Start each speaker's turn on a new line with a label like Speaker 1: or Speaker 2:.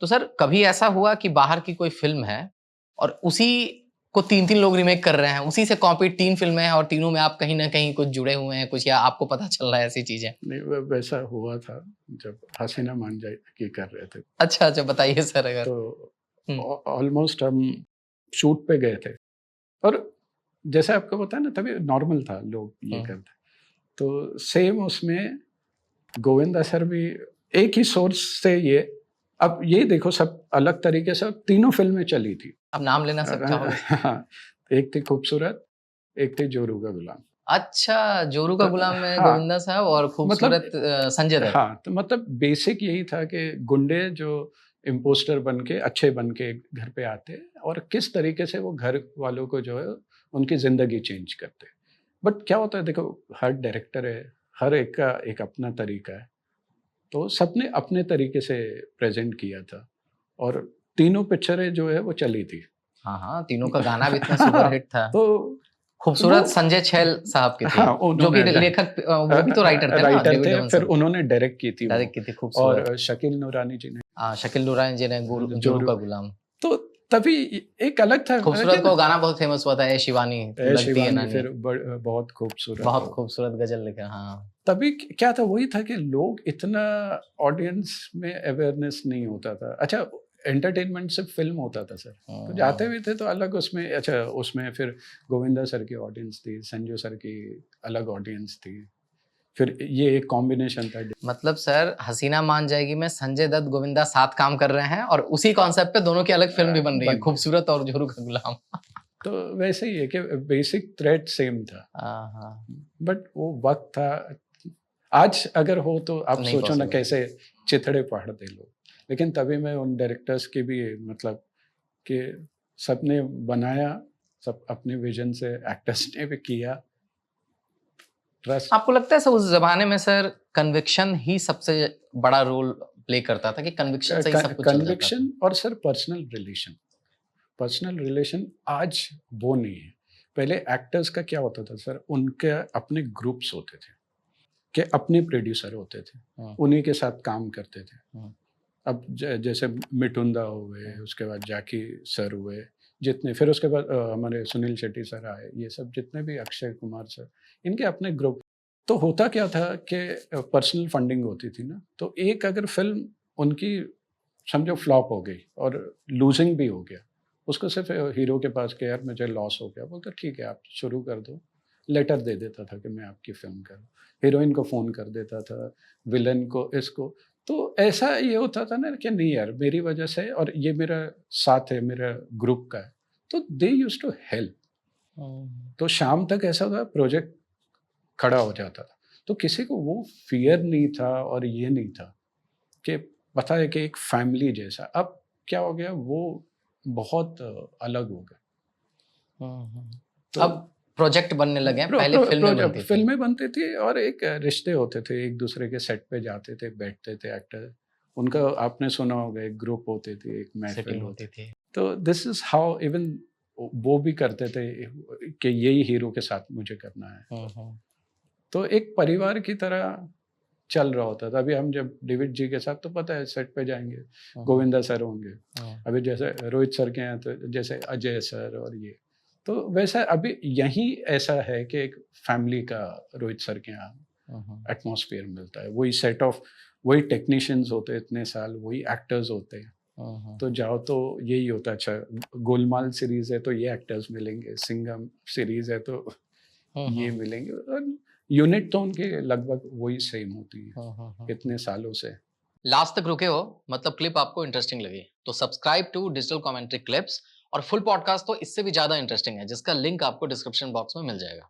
Speaker 1: तो सर कभी ऐसा हुआ कि बाहर की कोई फ़िल्म है और उसी को 3-3 लोग रीमेक कर रहे हैं, उसी से कॉपी 3 फ़िल्में हैं और तीनों में आप कहीं न कहीं कुछ जुड़े हुए हैं, कुछ या आपको पता चल रहा है ऐसी चीज़ें?
Speaker 2: नहीं, वैसा हुआ था जब हसीना मान जाएगी कर रहे थे।
Speaker 1: अच्छा, अच्छा बताइए सर अगर?
Speaker 2: तो
Speaker 1: हुँ,
Speaker 2: ऑलमोस्ट हम शूट पे गए थे और जैसे आपको पता है ना, तभी नॉर्मल था, लोग ये
Speaker 1: हुँ।
Speaker 2: करते। तो सेम उसमें गोविंदा सर भी एक ही सोर्स से ये, अब ये देखो सब अलग तरीके से तीनों फ़िल्में चली थी।
Speaker 1: आप नाम लेना सर चाहोगे?
Speaker 2: हाँ, एक थी खूबसूरत, एक थी जोरू का गुलाम।
Speaker 1: अच्छा, जोरू का
Speaker 2: तो
Speaker 1: गुलाम में
Speaker 2: हाँ,
Speaker 1: गोविंदा साहब और
Speaker 2: मतलब
Speaker 1: खूबसूरत संजय दत्त।
Speaker 2: हाँ, तो मतलब बेसिक यही था कि गुंडे जो इम्पोस्टर बन के, अच्छे बन के घर पे आते और किस तरीके से वो घर वालों को जो है उनकी ज़िंदगी चेंज करते। बट क्या होता है देखो, हर डायरेक्टर है, हर एक का एक अपना तरीका है। तो सबने अपने तरीके से प्रेज़ेंट किया था और तीनों पिक्चरें जो है वो चली थी।
Speaker 1: हाँ, हाँ, तीनों का गाना भी इतना सुपर हिट था।
Speaker 2: तो वो
Speaker 1: खूबसूरत संजय छैल साहब की थी,
Speaker 2: हाँ,
Speaker 1: जो कि
Speaker 2: उन्होंने
Speaker 1: लेखक वो भी तो राइटर थे ना
Speaker 2: राइटर
Speaker 1: डेविड
Speaker 2: थे, फिर
Speaker 1: जॉनसन,
Speaker 2: उन्होंने डायरेक्ट की थी वो
Speaker 1: डायरेक्ट की थी खूबसूरत।
Speaker 2: और शकील नूरानी जी ने
Speaker 1: शकील नूरानी जी ने जोरू
Speaker 2: जोरू।
Speaker 1: का गुलाम।
Speaker 2: तो तभी एक अलग था
Speaker 1: खूबसूरत
Speaker 2: लेकिन
Speaker 1: को गाना बहुत फेमस हुआ था, ए शिवानी तू
Speaker 2: ए
Speaker 1: लगती है
Speaker 2: शिवानी,
Speaker 1: नानी।
Speaker 2: फिर बहुत खूबसूरत
Speaker 1: बहुत
Speaker 2: हो।
Speaker 1: खूबसूरत गज़ल लिखा हाँ।
Speaker 2: तभी क्या था, वही था कि लोग इतना ऑडियंस में अवेयरनेस नहीं होता था। अच्छा, एंटरटेनमेंट सिर्फ़ फ़िल्म होता था सर, तो जाते
Speaker 1: हुँ,
Speaker 2: भी थे तो अलग उसमें, अच्छा उसमें फिर गोविंदा सर की ऑडियंस थी, संजू सर की अलग ऑडियंस थी। फिर ये एक कॉम्बिनेशन था।
Speaker 1: मतलब सर हसीना मान जाएगी में संजय दत्त, गोविंदा साथ काम कर रहे हैं और उसी कॉन्सेप्ट पे दोनों की अलग फ़िल्म भी बन रही है,
Speaker 2: बन गए।
Speaker 1: खूबसूरत और जोरू का गुलाम।
Speaker 2: तो वैसे ही है कि बेसिक थ्रेड सेम था,
Speaker 1: हाँ,
Speaker 2: बट वो वक़्त था। आज अगर हो तो आप
Speaker 1: नहीं
Speaker 2: सोचो ना
Speaker 1: पॉसिबल।
Speaker 2: कैसे चिथड़े पढ़ते लोग। लेकिन तभी मैं उन डायरेक्टर्स की भी मतलब कि सबने बनाया, सब अपने विज़न से, एक्टर्स ने भी किया, ट्रस्ट।
Speaker 1: आपको लगता है सर उस ज़माने में सर कन्विक्शन ही सबसे बड़ा रोल प्ले करता था कि कन्विक्शन से ही सब कुछ चल जाता था?
Speaker 2: कन्विक्शन और sir personal relation. Personal relation आज वो नहीं है। पहले एक्टर्स का क्या होता था सर, उनके अपने ग्रुप्स होते थे, कि अपने प्रोड्यूसर होते थे,
Speaker 1: हुँ,
Speaker 2: उन्हीं के साथ काम करते थे।
Speaker 1: हुँ,
Speaker 2: अब जैसे मिठुंदा हुए,
Speaker 1: हुँ,
Speaker 2: उसके बाद जैकी सर हुए, जितने फिर उसके बाद हमारे सुनील शेट्टी सर आए, ये सब जितने भी अक्षय कुमार सर, इनके अपने ग्रुप। तो होता क्या था कि पर्सनल फंडिंग होती थी ना, तो एक अगर फ़िल्म उनकी समझो फ्लॉप हो गई और लूज़िंग भी हो गया, उसको सिर्फ़ हीरो के पास कि यार मुझे लॉस हो गया, बोलता ठीक है आप शुरू कर दो। लेटर दे देता था कि मैं आपकी फ़िल्म करूँ। हीरोइन को फ़ोन कर देता था, विलेन को, इसको। तो ऐसा ये होता था ना कि नहीं यार मेरी वज़ह से और ये मेरा साथ है, मेरा ग्रुप का है, तो दे यूज्ड टू हेल्प।
Speaker 1: हुँ।
Speaker 2: तो शाम तक ऐसा होता प्रोजेक्ट खड़ा हो जाता था। तो किसी को वो फ़ियर नहीं था और ये नहीं था कि पता है कि एक फैमिली जैसा। अब क्या हो गया, वो बहुत अलग हो गए।
Speaker 1: हुँ, हुँ।
Speaker 2: तो
Speaker 1: अब प्रोजेक्ट बनने लगे हैं, पहले फ़िल्में बनती थी।
Speaker 2: फ़िल्में बनती थी और एक रिश्ते होते थे, एक-दूसरे के सेट पे जाते थे, बैठते थे एक्टर। उनका आपने सुना होगा, एक ग्रुप होती थी, एक महफ़िल
Speaker 1: सेटिंग
Speaker 2: होती
Speaker 1: होती
Speaker 2: थी।
Speaker 1: थी।
Speaker 2: तो दिस इज़ हाउ इवन वो भी करते थे कि यही हीरो के साथ मुझे करना है।
Speaker 1: हुँ, हुँ,
Speaker 2: तो एक परिवार की तरह चल रहा होता था। अभी हम जब डेविड जी के साथ, तो पता है सेट पे जाएँगे,
Speaker 1: हुँ, हुँ,
Speaker 2: गोविंदा सर होंगे।
Speaker 1: हुँ,
Speaker 2: अभी जैसे रोहित सर के हैं तो जैसे अजय सर और ये। तो वैसा अभी यहीं ऐसा है कि एक फैमिली का रोहित सर के यहाँ
Speaker 1: हुँ, हुँ,
Speaker 2: एटमॉस्फेयर मिलता है। वही सेट ऑफ, वही टेक्नीशियंस होते हैं इतने साल, वही एक्टर्स होते हैं।
Speaker 1: हुँ, हुँ,
Speaker 2: तो जाओ तो यही होता है। अच्छा, गोलमाल सीरीज़ है तो ये एक्टर्स मिलेंगे, सिंघम सीरीज़ है तो
Speaker 1: हुँ,
Speaker 2: ये
Speaker 1: हुँ,
Speaker 2: मिलेंगे और यूनिट तो उनकी लगभग वही सेम होती है,
Speaker 1: हुँ, हुँ, हुँ।
Speaker 2: इतने सालों से।
Speaker 1: लास्ट तक रुके हो, मतलब क्लिप आपको इंटरेस्टिंग लगी, तो subscribe to digital commentary clips और फुल पॉडकास्ट तो इससे भी ज़्यादा इंटरेस्टिंग है, जिसका लिंक आपको डिस्क्रिप्शन बॉक्स में मिल जाएगा।